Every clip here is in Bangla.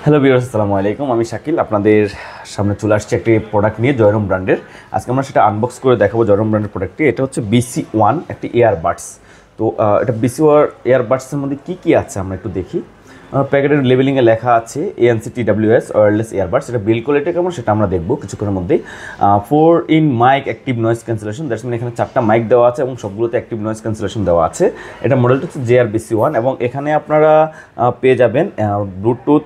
হ্যালো ভিউয়ার্স, আসসালামু আলাইকুম। আমি শাকিল আপনাদের সামনে চলে আসছি একটি প্রোডাক্ট নিয়ে জয়রুম ব্র্যান্ডের। আজকে আমরা সেটা আনবক্স করে দেখাবো। জয়রুম ব্র্যান্ডের প্রোডাক্টটি এটা হচ্ছে BC1 একটি ইয়ারবাডস। তো এটা BC1 ইয়ারবাডসের মধ্যে কী আছে আমরা একটু দেখি। প্যাকেটের লেবেলিংয়ে লেখা আছে ANC TWS ওয়্যারলেস ইয়ারবাডস। এটা বিল্ড কোয়ালিটি কেমন সেটা আমরা দেখবো কিছুক্ষণের মধ্যেই। 4 in mic active noise cancellation, that's mean এখানে 4টা মাইক দেওয়া আছে এবং সবগুলোতে অ্যাক্টিভ নয়েজ ক্যান্সেলেশন দেওয়া আছে। এটা মডেলটা হচ্ছে JR-BC1 এবং এখানে আপনারা পেয়ে যাবেন ব্লুটুথ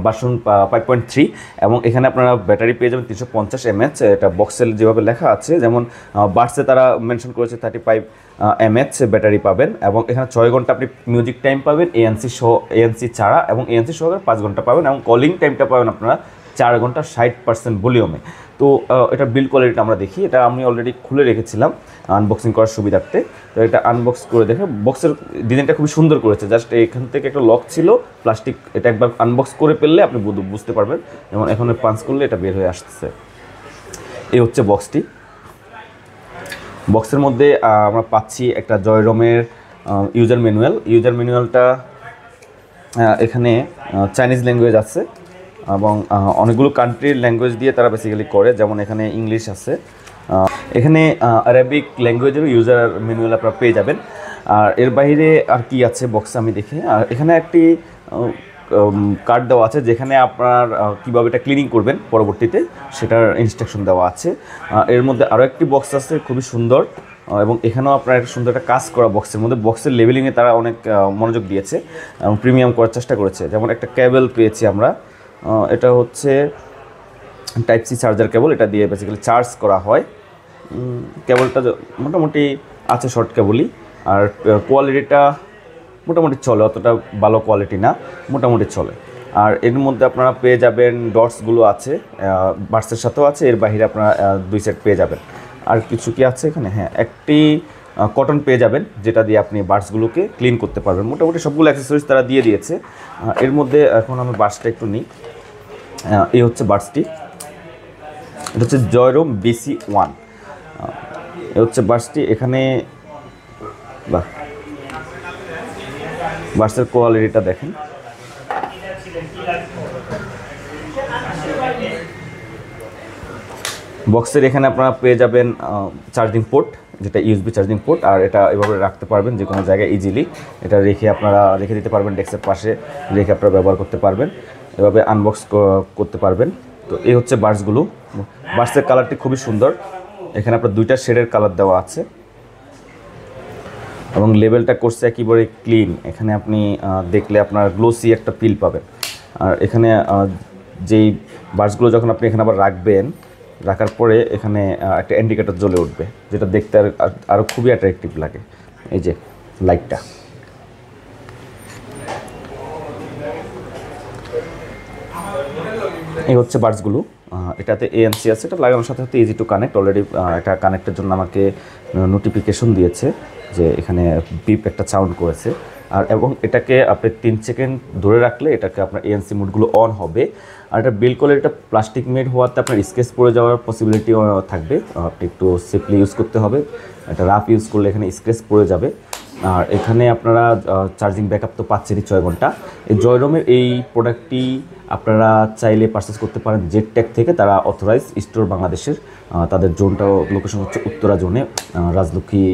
ভার্সন 5.3 এবং এখানে আপনারা ব্যাটারি পেয়ে যাবেন 350 mAh। এটা বক্সেল যেভাবে লেখা আছে, যেমন বাডসে তারা মেনশন করেছে 35 mAh ব্যাটারি পাবেন এবং এখানে 6 ঘন্টা আপনি মিউজিক টাইম পাবেন ANC ছাড়া, এবং ANC সহকারে 5 ঘন্টা পাবেন এবং কলিং টাইমটা পাবেন আপনারা 4 ঘন্টা 60% ভলিউমে। তো এটা বিল্ড কোয়ালিটিটা আমরা দেখি। এটা আমি অলরেডি খুলে রেখেছিলাম আনবক্সিং করার সুবিধার্থে। তো এটা আনবক্স করে দেখে বক্সের ডিজাইনটা খুবই সুন্দর করেছে। জাস্ট এখান থেকে একটা লক ছিল প্লাস্টিক, এটা একবার আনবক্স করে ফেললে আপনি বুঝতে পারবেন। যেমন এখন পাঞ্চ করলে এটা বের হয়ে আসতেছে। এই হচ্ছে বক্সটি। বক্সের মধ্যে আমরা পাচ্ছি একটা জয়রমের ইউজার ম্যানুয়ালটা এখানে চাইনিজ ল্যাঙ্গুয়েজ আছে এবং অনেকগুলো কান্ট্রির ল্যাঙ্গুয়েজ দিয়ে তারা বেসিক্যালি করে, যেমন এখানে ইংলিশ আছে, এখানে আরবিক ল্যাঙ্গুয়েজেরও ইউজার ম্যানুয়াল আপনারা পেয়ে যাবেন। আর এর বাইরে আর কি আছে বক্সে আমি দেখি। আর এখানে একটি কার্ড দেওয়া আছে যেখানে আপনার কীভাবে এটা ক্লিনিং করবেন পরবর্তীতে সেটার ইনস্ট্রাকশন দেওয়া আছে। এর মধ্যে আরও একটি বক্স আছে খুবই সুন্দর, এবং এখানেও আপনার একটা সুন্দর একটা কাজ করা বক্সের মধ্যে। বক্সের লেবেলিংয়ে তারা অনেক মনোযোগ দিয়েছে এবং প্রিমিয়াম করার চেষ্টা করেছে। যেমন একটা কেবল পেয়েছি আমরা, এটা হচ্ছে টাইপ সি চার্জার কেবল, এটা দিয়ে বেসিক্যালি চার্জ করা হয়। কেবলটা মোটামুটি আছে শর্ট কেবলই, আর কোয়ালিটিটা মোটামুটি চলে, অতটা ভালো কোয়ালিটি না, মোটামুটি চলে। আর এর মধ্যে আপনারা পেয়ে যাবেন ডটসগুলো আছে, বাডসের সাথেও আছে, এর বাইরে আপনারা 2 সেট পেয়ে যাবেন। আর কিছু কি আছে এখানে? হ্যাঁ, একটি কটন পেয়ে যাবেন যেটা দিয়ে আপনি বাডসগুলোকে ক্লিন করতে পারবেন। মোটামুটি সবগুলো অ্যাক্সেসরিজ তারা দিয়ে দিয়েছে। এর মধ্যে এখন আমি বাডসটা একটু নিই। এই হচ্ছে বাডসটি, এটা হচ্ছে জয়রুম BC1। এ হচ্ছে বাডসটি। এখানে বাডসের কোয়ালিটিটা দেখেন। বক্সের এখানে আপনারা পেয়ে যাবেন চার্জিং পোর্ট, যেটা USB চার্জিং পোর্ট, আর এটা এভাবে রাখতে পারবেন যে কোনো জায়গায় ইজিলি। এটা আপনারা রেখে দিতে পারবেন, ডেস্কের পাশে রেখে আপনারা ব্যবহার করতে পারবেন, এভাবে আনবক্স করতে পারবেন। তো এই হচ্ছে বাডসগুলো। বাডসের কালারটি খুবই সুন্দর, এখানে আপনার 2টা শেডের কালার দেওয়া আছে এবং লেবেলটা করছে একেবারে ক্লিন। এখানে আপনি দেখলে আপনার গ্লোসি একটা ফিল পাবেন। আর এখানে যেই বাডসগুলো যখন আপনি এখানে আবার রাখার পরে এখানে একটা ইন্ডিকেটর জ্বলে উঠবে, যেটা দেখতে আরও খুবই অ্যাট্রাকটিভ লাগে। এই যে লাইটটা, এই হচ্ছে বাডসগুলো। এটাতে ANC আছে, এটা লাগানোর সাথে সাথে ইজি টু কানেক্ট। অলরেডি এটা কানেক্টের জন্য আমাকে নোটিফিকেশন দিয়েছে যে এখানে বিপ একটা সাউন্ড করেছে। এবং এটাকে আপনি 3 সেকেন্ড ধরে রাখলে এটাকে আপনার ANC মোডগুলো অন হবে। আর এটা বিল্ড কোয়ালিটিটা প্লাস্টিক মেড হওয়াতে আপনার স্কেচ পড়ে যাওয়ার পসিবিলিটিও থাকবে, আপনি একটু সেফলি ইউজ করতে হবে। এটা রাফ ইউজ করলে এখানে স্কেচ পড়ে যাবে। আর এখানে আপনারা চার্জিং ব্যাকআপ তো পাচ্ছেনই 6 ঘন্টা। এই জয়রমের এই প্রোডাক্টটি আপনারা চাইলে পারচেস করতে পারেন জেডটেক থেকে, তারা অথরাইজ স্টোর বাংলাদেশের। তাদের জোনটাও লোকেশন হচ্ছে উত্তরা জোনে, রাজলক্ষ্মী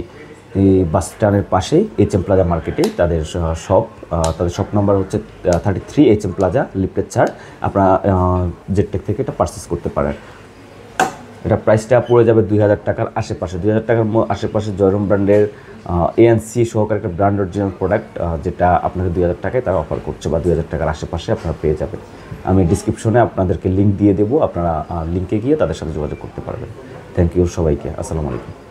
বাস স্ট্যান্ডের পাশেই HM প্লাজা মার্কেটে তাদের শপ নাম্বার হচ্ছে 33 HM প্লাজা লিফটেড 4। আপনারা জেডটেক থেকে এটা পারচেস করতে পারেন। এটা প্রাইসটা পড়ে যাবে 2000 টাকার আশেপাশে। 2000 টাকার আশেপাশে জয়রুম ব্র্যান্ডের ANC সহকারে একটা ব্র্যান্ড অরিজিনাল প্রোডাক্ট, যেটা আপনাকে 2000 টাকায় তারা অফার করছে, বা 2000 টাকার আশেপাশে আপনারা পেয়ে যাবেন। আমি ডিসক্রিপশনে আপনাদেরকে লিঙ্ক দিয়ে দেবো, আপনারা লিঙ্কে গিয়ে তাদের সাথে যোগাযোগ করতে পারবেন। থ্যাংক ইউ সবাইকে। আসসালামু আলাইকুম।